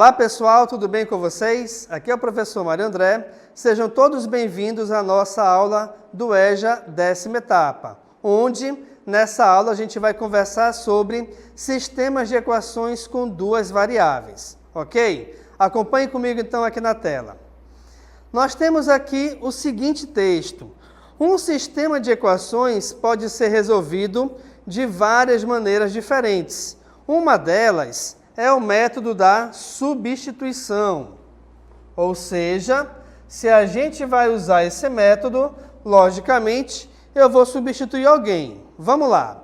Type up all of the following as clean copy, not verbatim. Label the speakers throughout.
Speaker 1: Olá pessoal, tudo bem com vocês? Aqui é o professor Mário André. Sejam todos bem-vindos à nossa aula do EJA 10ª etapa, onde nessa aula a gente vai conversar sobre sistemas de equações com duas variáveis, ok? Acompanhe comigo então aqui na tela. Nós temos aqui o seguinte texto. Um sistema de equações pode ser resolvido de várias maneiras diferentes. Uma delas é o método da substituição. Ou seja, se a gente vai usar esse método, logicamente, eu vou substituir alguém. Vamos lá.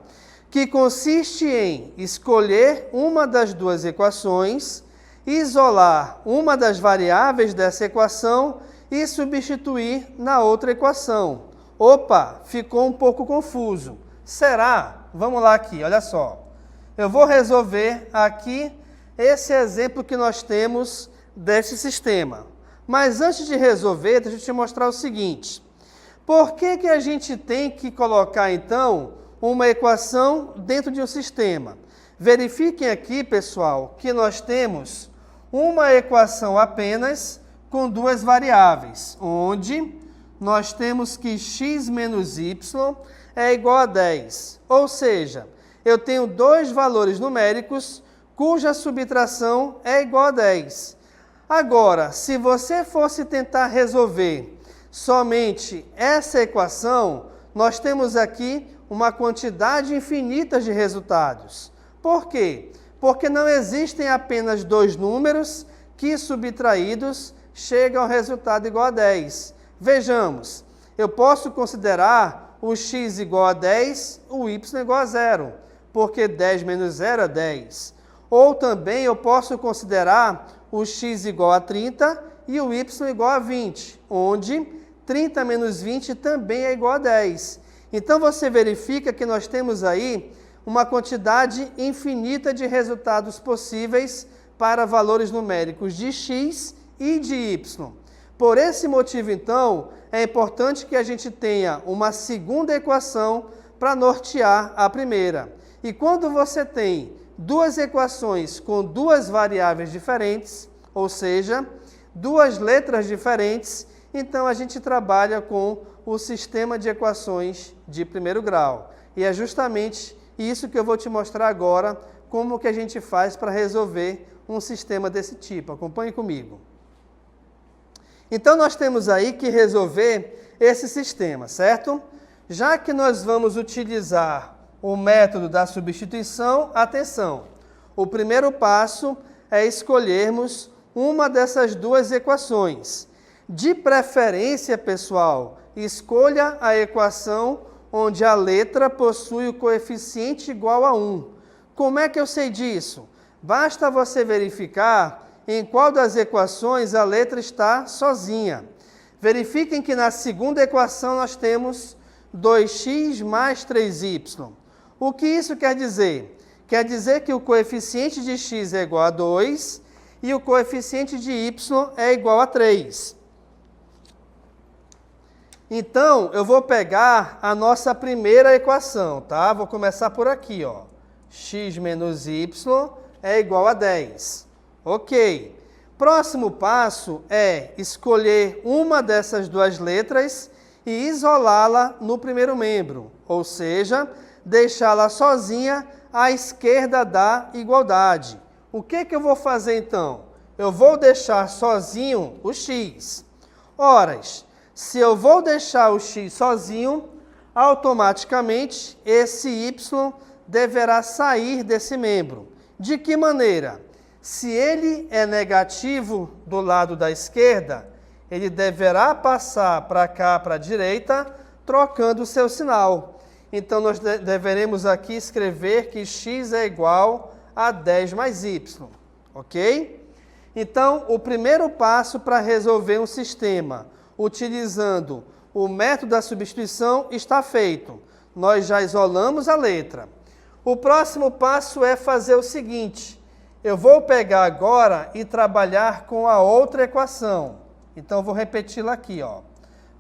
Speaker 1: Que consiste em escolher uma das duas equações, isolar uma das variáveis dessa equação e substituir na outra equação. Opa, ficou um pouco confuso. Será? Vamos lá aqui, olha só. Eu vou resolver aqui esse exemplo que nós temos deste sistema. Mas antes de resolver, deixa eu te mostrar o seguinte. Por que a gente tem que colocar, então, uma equação dentro de um sistema? Verifiquem aqui, pessoal, que nós temos uma equação apenas com duas variáveis, onde nós temos que x menos y é igual a 10. Ou seja, eu tenho dois valores numéricos cuja subtração é igual a 10. Agora, se você fosse tentar resolver somente essa equação, nós temos aqui uma quantidade infinita de resultados. Por quê? Porque não existem apenas dois números que, subtraídos, chegam ao resultado igual a 10. Vejamos, eu posso considerar o x igual a 10, o y igual a 0, porque 10 menos 0 é 10. Ou também eu posso considerar o x igual a 30 e o y igual a 20, onde 30 menos 20 também é igual a 10. Então você verifica que nós temos aí uma quantidade infinita de resultados possíveis para valores numéricos de x e de y. Por esse motivo, então, é importante que a gente tenha uma segunda equação para nortear a primeira. E quando você tem duas equações com duas variáveis diferentes, ou seja, duas letras diferentes, então a gente trabalha com o sistema de equações de primeiro grau. E é justamente isso que eu vou te mostrar agora, como que a gente faz para resolver um sistema desse tipo. Acompanhe comigo. Então, nós temos aí que resolver esse sistema, certo? Já que nós vamos utilizar o método da substituição, atenção, o primeiro passo é escolhermos uma dessas duas equações. De preferência, pessoal, escolha a equação onde a letra possui o coeficiente igual a 1. Como é que eu sei disso? Basta você verificar em qual das equações a letra está sozinha. Verifiquem que na segunda equação nós temos 2x mais 3y. O que isso quer dizer? Quer dizer que o coeficiente de x é igual a 2 e o coeficiente de y é igual a 3. Então, eu vou pegar a nossa primeira equação, tá? Vou começar por aqui, ó. X menos y é igual a 10. Ok. Próximo passo é escolher uma dessas duas letras e isolá-la no primeiro membro, ou seja, deixá-la sozinha à esquerda da igualdade. O que eu vou fazer então? Eu vou deixar sozinho o x. Ora, se eu vou deixar o x sozinho, automaticamente esse y deverá sair desse membro. De que maneira? Se ele é negativo do lado da esquerda, ele deverá passar para cá, para a direita, trocando o seu sinal. Então, nós deveremos aqui escrever que x é igual a 10 mais y, ok? Então, o primeiro passo para resolver um sistema, utilizando o método da substituição, está feito. Nós já isolamos a letra. O próximo passo é fazer o seguinte. Eu vou pegar agora e trabalhar com a outra equação. Então, eu vou repeti-la aqui, ó.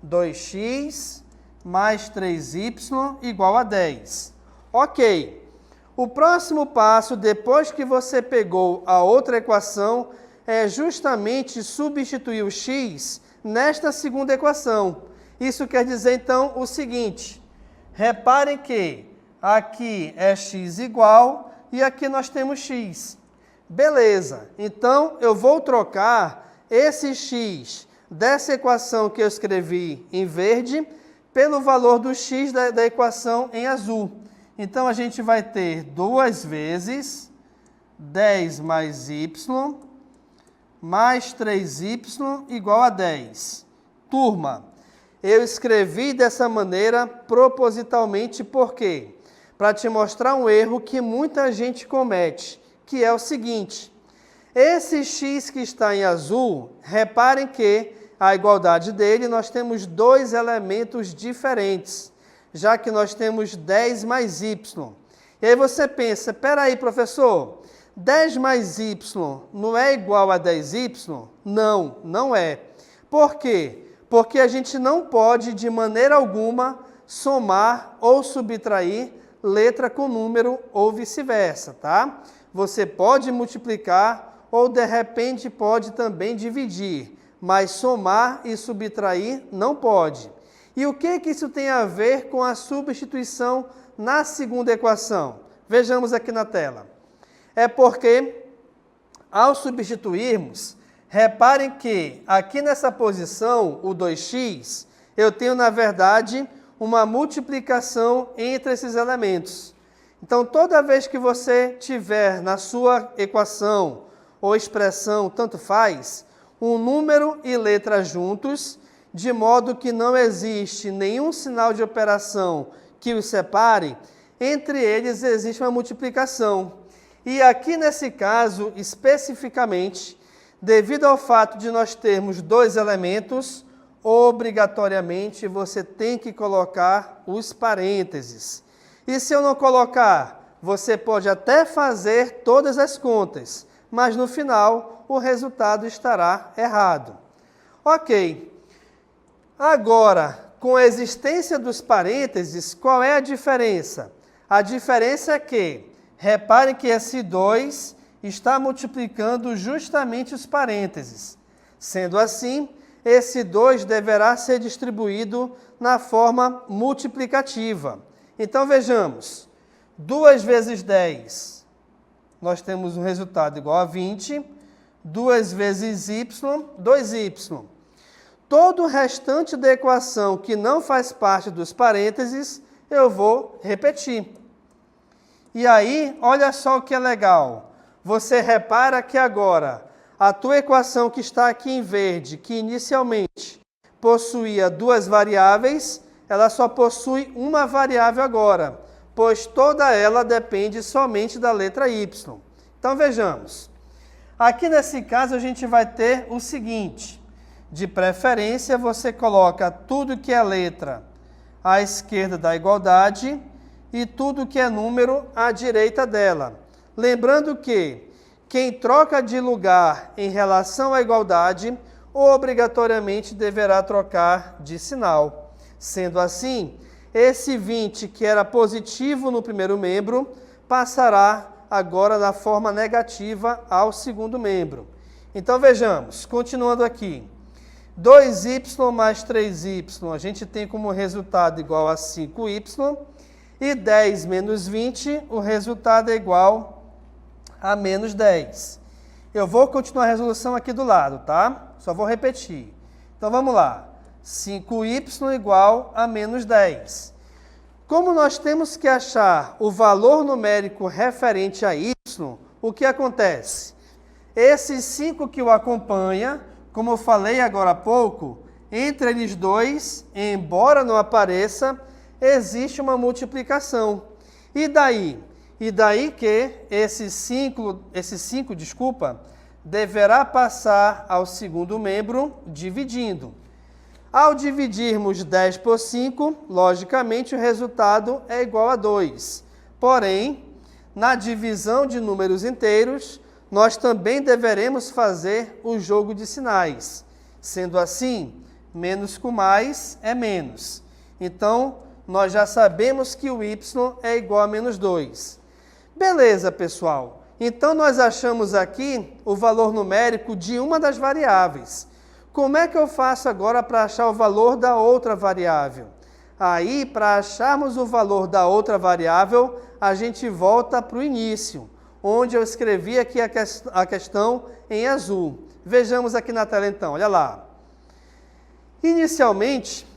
Speaker 1: 2x mais 3y igual a 10. Ok. O próximo passo, depois que você pegou a outra equação, é justamente substituir o x nesta segunda equação. Isso quer dizer, então, o seguinte. Reparem que aqui é x igual e aqui nós temos x. Beleza. Então, eu vou trocar esse x dessa equação que eu escrevi em verde pelo valor do x da equação em azul. Então, a gente vai ter 2 vezes 10 mais y mais 3y igual a 10. Turma, eu escrevi dessa maneira propositalmente por quê? Para te mostrar um erro que muita gente comete, que é o seguinte. Esse x que está em azul, reparem que a igualdade dele, nós temos 2 elementos diferentes, já que nós temos 10 mais y. E aí você pensa, peraí, professor, 10 mais y não é igual a 10y? Não, não é. Por quê? Porque a gente não pode, de maneira alguma, somar ou subtrair letra com número ou vice-versa, tá? Você pode multiplicar ou, de repente, pode também dividir, mas somar e subtrair não pode. E o que isso tem a ver com a substituição na segunda equação? Vejamos aqui na tela. É porque, ao substituirmos, reparem que aqui nessa posição, o 2x, eu tenho, na verdade, uma multiplicação entre esses elementos. Então, toda vez que você tiver na sua equação ou expressão, tanto faz, um número e letra juntos, de modo que não existe nenhum sinal de operação que os separe, entre eles existe uma multiplicação. E aqui nesse caso, especificamente, devido ao fato de nós termos 2 elementos, obrigatoriamente você tem que colocar os parênteses. E se eu não colocar, você pode até fazer todas as contas, mas no final o resultado estará errado. Ok. Agora, com a existência dos parênteses, qual é a diferença? A diferença é que, reparem que esse 2 está multiplicando justamente os parênteses. Sendo assim, esse 2 deverá ser distribuído na forma multiplicativa. Então, vejamos. 2 vezes 10, nós temos um resultado igual a 20. 2 vezes y, 2y. Todo o restante da equação que não faz parte dos parênteses, eu vou repetir. E aí, olha só o que é legal. Você repara que agora, a tua equação que está aqui em verde, que inicialmente possuía 2 variáveis, ela só possui uma variável agora, pois toda ela depende somente da letra y. Então, vejamos. Aqui nesse caso, a gente vai ter o seguinte. De preferência, você coloca tudo que é letra à esquerda da igualdade e tudo que é número à direita dela. Lembrando que quem troca de lugar em relação à igualdade, obrigatoriamente deverá trocar de sinal. Sendo assim, esse 20, que era positivo no primeiro membro, passará agora na forma negativa ao segundo membro. Então, vejamos, continuando aqui. 2y mais 3y, a gente tem como resultado igual a 5y, e 10 menos 20, o resultado é igual a menos 10. Eu vou continuar a resolução aqui do lado, tá? Só vou repetir. Então, vamos lá. 5y igual a menos 10. Como nós temos que achar o valor numérico referente a y, o que acontece? Esses 5 que o acompanha, como eu falei agora há pouco, entre eles dois, embora não apareça, existe uma multiplicação. E daí? E daí que esse 5, deverá passar ao segundo membro dividindo. Ao dividirmos 10 por 5, logicamente o resultado é igual a 2. Porém, na divisão de números inteiros, nós também deveremos fazer o jogo de sinais. Sendo assim, menos com mais é menos. Então, nós já sabemos que o y é igual a menos 2. Beleza, pessoal. Então, nós achamos aqui o valor numérico de uma das variáveis. Como é que eu faço agora para achar o valor da outra variável? Aí, para acharmos o valor da outra variável, a gente volta para o início, onde eu escrevi aqui a questão em azul. Vejamos aqui na tela então, olha lá. Inicialmente,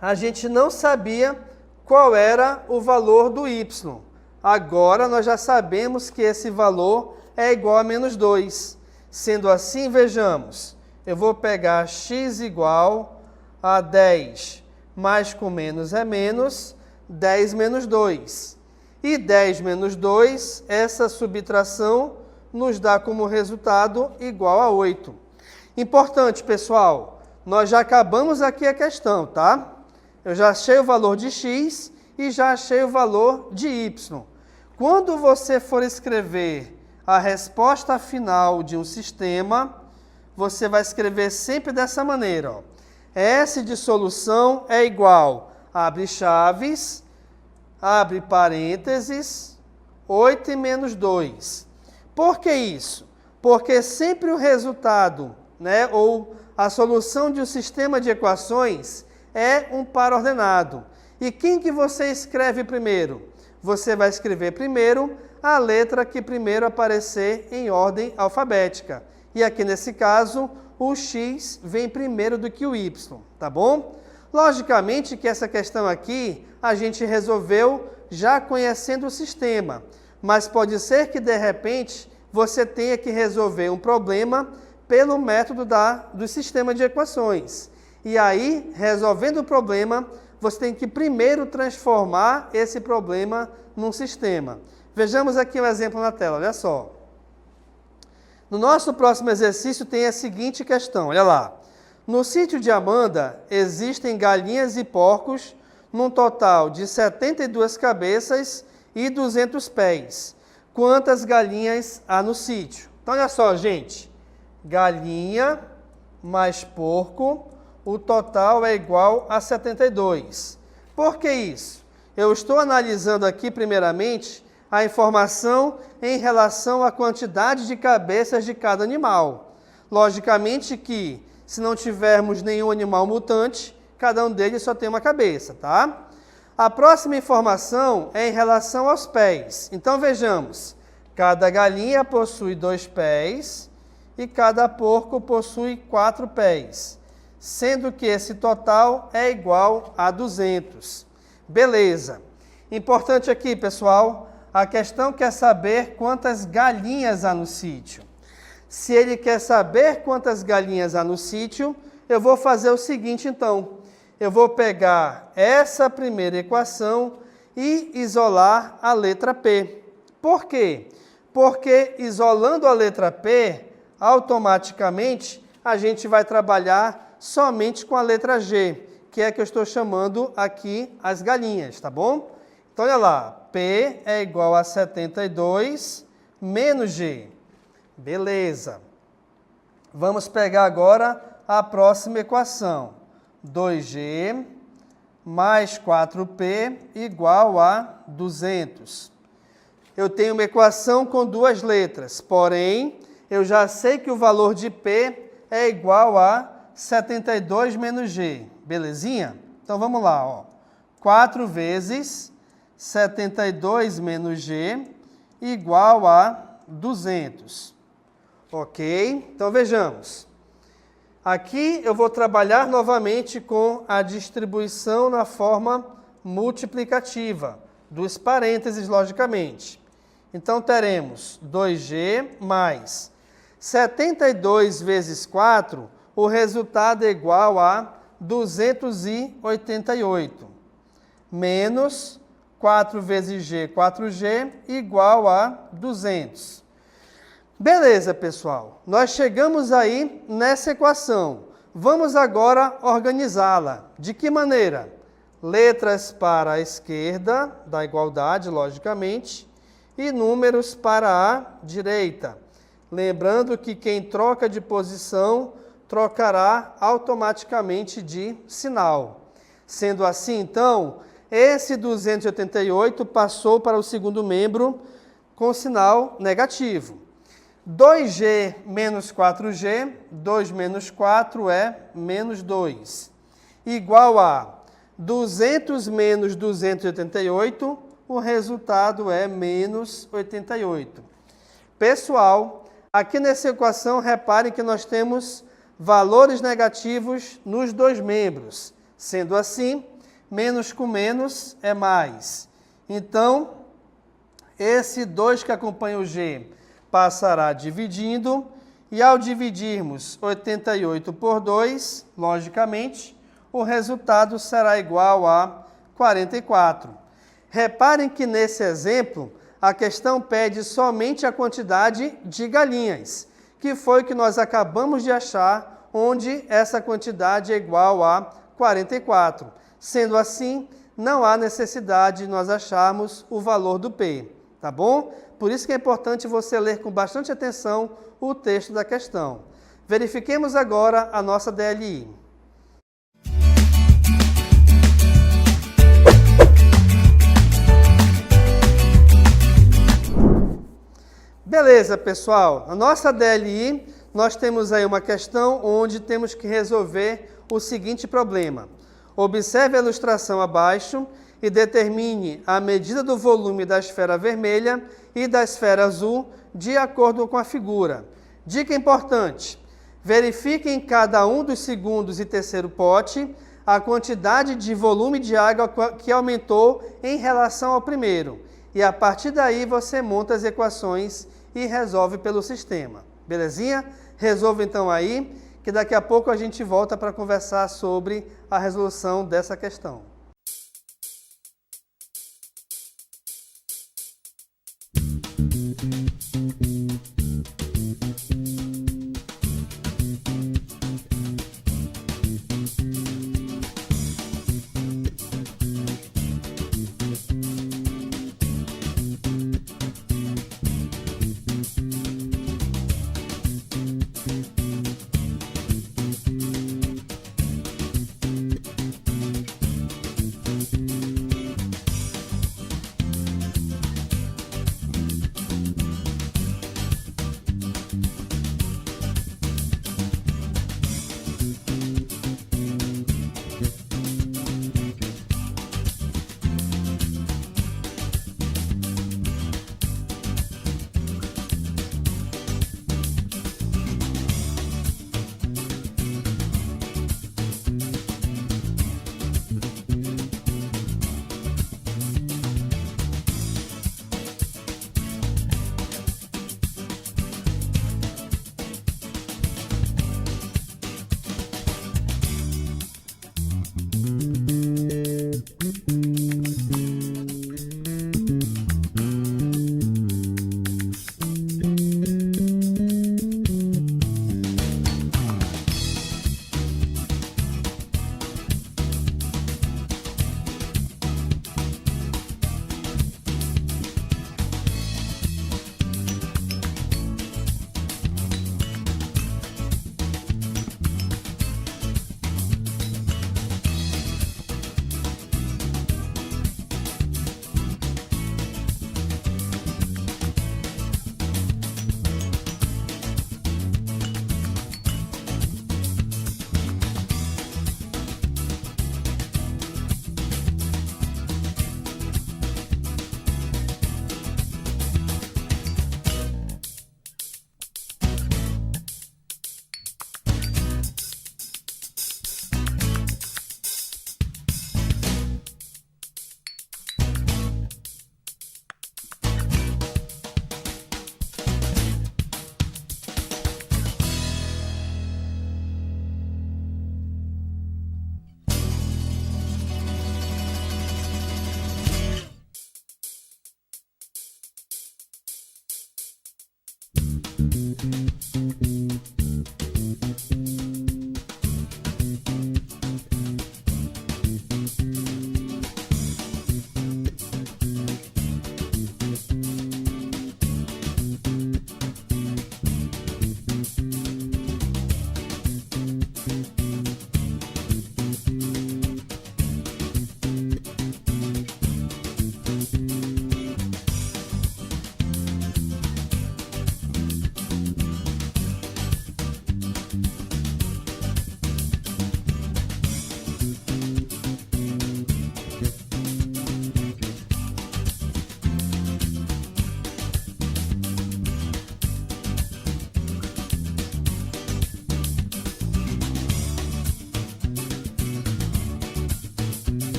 Speaker 1: a gente não sabia qual era o valor do y. Agora, nós já sabemos que esse valor é igual a menos 2. Sendo assim, vejamos, eu vou pegar x igual a 10, mais com menos é menos, 10 menos 2. E 10 menos 2, essa subtração nos dá como resultado igual a 8. Importante, pessoal, nós já acabamos aqui a questão, tá? Eu já achei o valor de x e já achei o valor de y. Quando você for escrever a resposta final de um sistema, você vai escrever sempre dessa maneira, ó. S de solução é igual, abre chaves, abre parênteses, 8 e menos 2. Por que isso? Porque sempre o resultado, ou a solução de um sistema de equações é um par ordenado. E quem que você escreve primeiro? Você vai escrever primeiro a letra que primeiro aparecer em ordem alfabética. E aqui nesse caso, o x vem primeiro do que o y, tá bom? Logicamente que essa questão aqui a gente resolveu já conhecendo o sistema, mas pode ser que de repente você tenha que resolver um problema pelo método do sistema de equações. E aí, resolvendo o problema, você tem que primeiro transformar esse problema num sistema. Vejamos aqui um exemplo na tela, olha só. No nosso próximo exercício tem a seguinte questão, olha lá. No sítio de Amanda, existem galinhas e porcos num total de 72 cabeças e 200 pés. Quantas galinhas há no sítio? Então, olha só, gente. Galinha mais porco, o total é igual a 72. Por que isso? Eu estou analisando aqui, primeiramente, a informação em relação à quantidade de cabeças de cada animal. Logicamente que, se não tivermos nenhum animal mutante, cada um deles só tem uma cabeça, tá? A próxima informação é em relação aos pés. Então, vejamos. Cada galinha possui 2 pés e cada porco possui 4 pés, sendo que esse total é igual a 200. Beleza. Importante aqui, pessoal, a questão quer saber quantas galinhas há no sítio. Se ele quer saber quantas galinhas há no sítio, eu vou fazer o seguinte, então. Eu vou pegar essa primeira equação e isolar a letra P. Por quê? Porque isolando a letra P, automaticamente a gente vai trabalhar somente com a letra G, que é a que eu estou chamando aqui as galinhas, tá bom? Então, olha lá, P é igual a 72 menos G. Beleza. Vamos pegar agora a próxima equação. 2G mais 4P igual a 200. Eu tenho uma equação com duas letras, porém, eu já sei que o valor de P é igual a 72 menos G. Belezinha? Então, vamos lá, ó. 4 vezes 72 menos G igual a 200. Ok? Então, vejamos. Aqui eu vou trabalhar novamente com a distribuição na forma multiplicativa, dos parênteses, logicamente. Então, teremos 2G mais 72 vezes 4, o resultado é igual a 288, menos 4 vezes G, 4G, igual a 200. Beleza, pessoal. Nós chegamos aí nessa equação. Vamos agora organizá-la. De que maneira? Letras para a esquerda da igualdade, logicamente, e números para a direita. Lembrando que quem troca de posição trocará automaticamente de sinal. Sendo assim, então, esse 288 passou para o segundo membro com sinal negativo. 2G menos 4G, 2 menos 4 é menos 2. Igual a 200 menos 288, o resultado é menos 88. Pessoal, aqui nessa equação, reparem que nós temos valores negativos nos dois membros. Sendo assim, menos com menos é mais. Então, esse 2 que acompanha o G passará dividindo, e ao dividirmos 88 por 2, logicamente, o resultado será igual a 44. Reparem que nesse exemplo, a questão pede somente a quantidade de galinhas, que foi o que nós acabamos de achar, onde essa quantidade é igual a 44. Sendo assim, não há necessidade de nós acharmos o valor do P, tá bom? Por isso que é importante você ler com bastante atenção o texto da questão. Verifiquemos agora a nossa DLI. Beleza, pessoal. Na nossa DLI, nós temos aí uma questão onde temos que resolver o seguinte problema. Observe a ilustração abaixo e determine a medida do volume da esfera vermelha e da esfera azul de acordo com a figura. Dica importante: verifique em cada um dos segundos e terceiro pote a quantidade de volume de água que aumentou em relação ao primeiro. E a partir daí você monta as equações e resolve pelo sistema. Belezinha? Resolva então aí, que daqui a pouco a gente volta para conversar sobre a resolução dessa questão.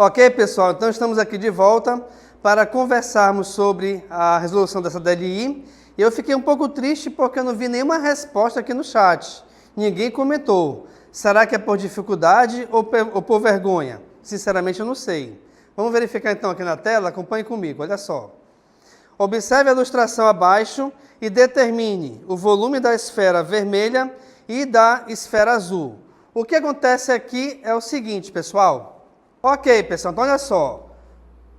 Speaker 1: Ok, pessoal? Então estamos aqui de volta para conversarmos sobre a resolução dessa DLI. Eu fiquei um pouco triste porque eu não vi nenhuma resposta aqui no chat. Ninguém comentou. Será que é por dificuldade ou por vergonha? Sinceramente, eu não sei. Vamos verificar então aqui na tela? Acompanhe comigo, olha só. Observe a ilustração abaixo e determine o volume da esfera vermelha e da esfera azul. O que acontece aqui é o seguinte, pessoal. Ok, pessoal, então olha só.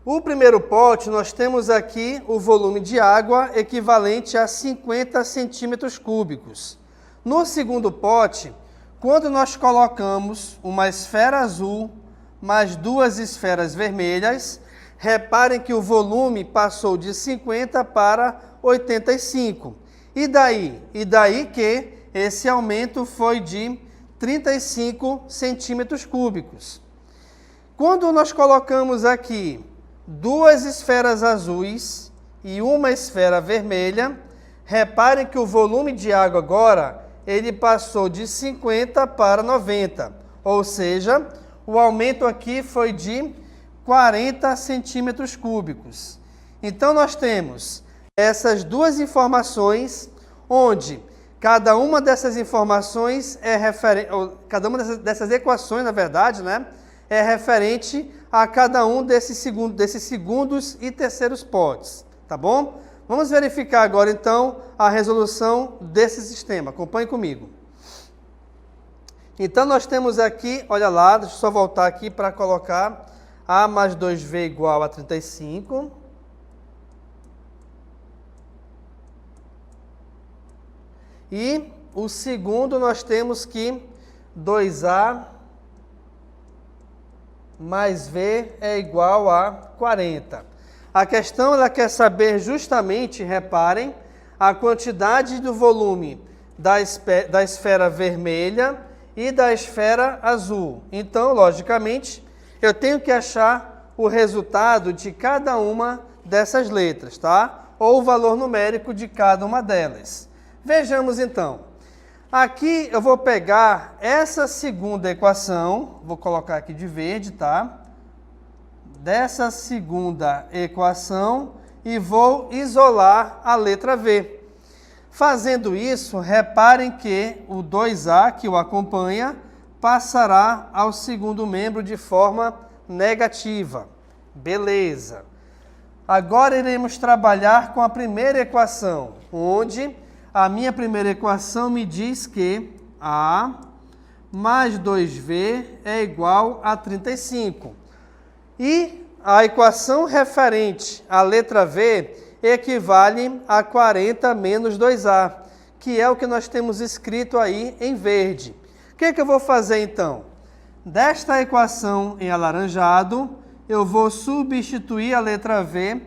Speaker 1: O primeiro pote, nós temos aqui o volume de água equivalente a 50 centímetros cúbicos. No segundo pote, quando nós colocamos uma esfera azul mais duas esferas vermelhas, reparem que o volume passou de 50 para 85. E daí? E daí que esse aumento foi de 35 centímetros cúbicos. Quando nós colocamos aqui duas esferas azuis e uma esfera vermelha, reparem que o volume de água agora, ele passou de 50 para 90. Ou seja, o aumento aqui foi de 40 centímetros cúbicos. Então, nós temos essas duas informações, onde cada uma dessas informações é referente, cada uma dessas equações, na verdade, né, é referente a cada um desses segundos e terceiros potes, tá bom? Vamos verificar agora, então, a resolução desse sistema. Acompanhe comigo. Então, nós temos aqui, olha lá, deixa eu só voltar aqui para colocar A mais 2V igual a 35. E o segundo, nós temos que 2A mais V é igual a 40. A questão, ela quer saber justamente, reparem, a quantidade do volume da esfera vermelha e da esfera azul. Então, logicamente, eu tenho que achar o resultado de cada uma dessas letras, tá? Ou o valor numérico de cada uma delas. Vejamos então. Aqui eu vou pegar essa segunda equação, vou colocar aqui de verde, tá? Dessa segunda equação e vou isolar a letra V. Fazendo isso, reparem que o 2A, que o acompanha, passará ao segundo membro de forma negativa. Beleza. Agora iremos trabalhar com a primeira equação, onde a minha primeira equação me diz que A mais 2V é igual a 35. E a equação referente à letra V equivale a 40 menos 2A, que é o que nós temos escrito aí em verde. O que eu vou fazer então? Desta equação em alaranjado, eu vou substituir a letra V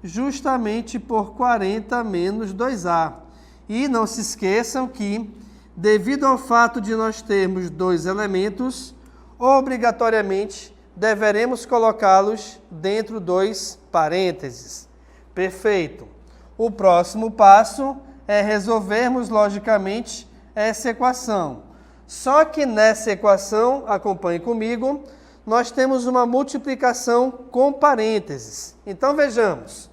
Speaker 1: justamente por 40 menos 2A. E não se esqueçam que, devido ao fato de nós termos dois elementos, obrigatoriamente deveremos colocá-los dentro dos parênteses. Perfeito. O próximo passo é resolvermos logicamente essa equação. Só que nessa equação, acompanhe comigo, nós temos uma multiplicação com parênteses. Então vejamos.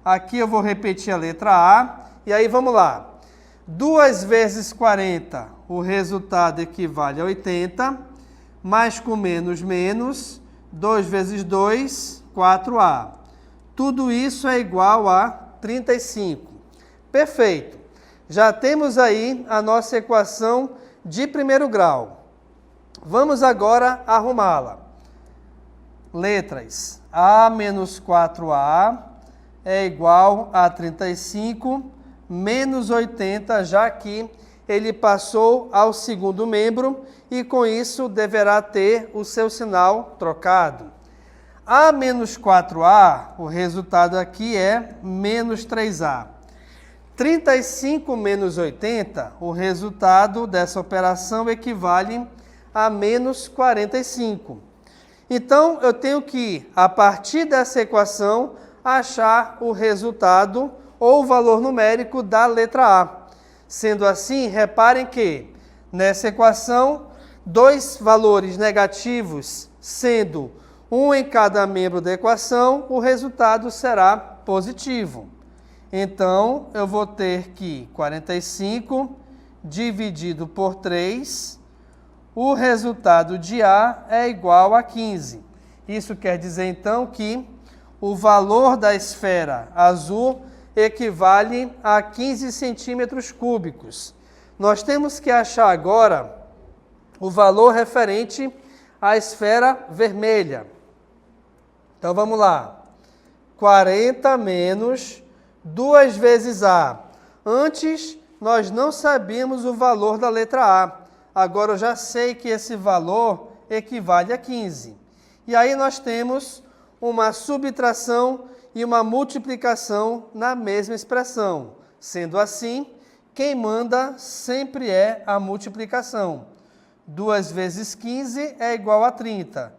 Speaker 1: Aqui eu vou repetir a letra A e aí vamos lá. 2 vezes 40, o resultado equivale a 80, mais com menos, menos, 2 vezes 2, 4A. Tudo isso é igual a 35. Perfeito. Já temos aí a nossa equação de primeiro grau. Vamos agora arrumá-la. Letras. A menos 4A é igual a 35 menos 80, já que ele passou ao segundo membro e com isso deverá ter o seu sinal trocado. A menos 4A, o resultado aqui é menos 3A. 35 menos 80, o resultado dessa operação equivale a menos 45. Então, eu tenho que, a partir dessa equação, achar o resultado ou o valor numérico da letra A. Sendo assim, reparem que, nessa equação, dois valores negativos, sendo um em cada membro da equação, o resultado será positivo. Então, eu vou ter que 45 dividido por 3, o resultado de A é igual a 15. Isso quer dizer, então, que o valor da esfera azul equivale a 15 centímetros cúbicos. Nós temos que achar agora o valor referente à esfera vermelha. Então, vamos lá. 40 menos 2 vezes A. Antes, nós não sabíamos o valor da letra A. Agora, eu já sei que esse valor equivale a 15. E aí, nós temos uma subtração e uma multiplicação na mesma expressão. Sendo assim, quem manda sempre é a multiplicação. 2 vezes 15 é igual a 30.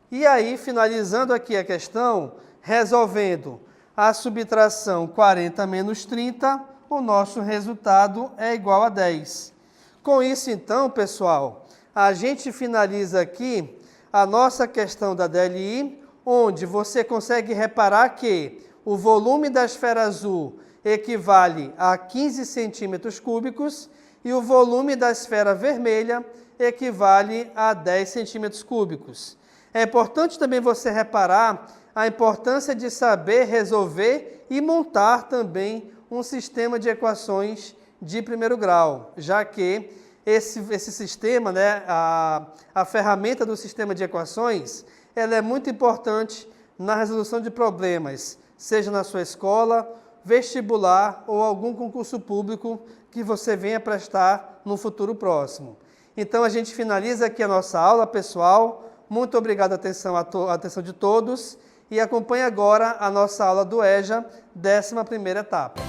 Speaker 1: E aí, finalizando aqui a questão, resolvendo a subtração 40 menos 30, o nosso resultado é igual a 10. Com isso, então, pessoal, a gente finaliza aqui a nossa questão da DLI, onde você consegue reparar que o volume da esfera azul equivale a 15 centímetros cúbicos e o volume da esfera vermelha equivale a 10 centímetros cúbicos. É importante também você reparar a importância de saber resolver e montar também um sistema de equações de primeiro grau, já que esse sistema, a ferramenta do sistema de equações, ela é muito importante na resolução de problemas, seja na sua escola, vestibular ou algum concurso público que você venha prestar no futuro próximo. Então, a gente finaliza aqui a nossa aula, pessoal. Muito obrigado a atenção de todos e acompanhe agora a nossa aula do EJA, 11ª etapa.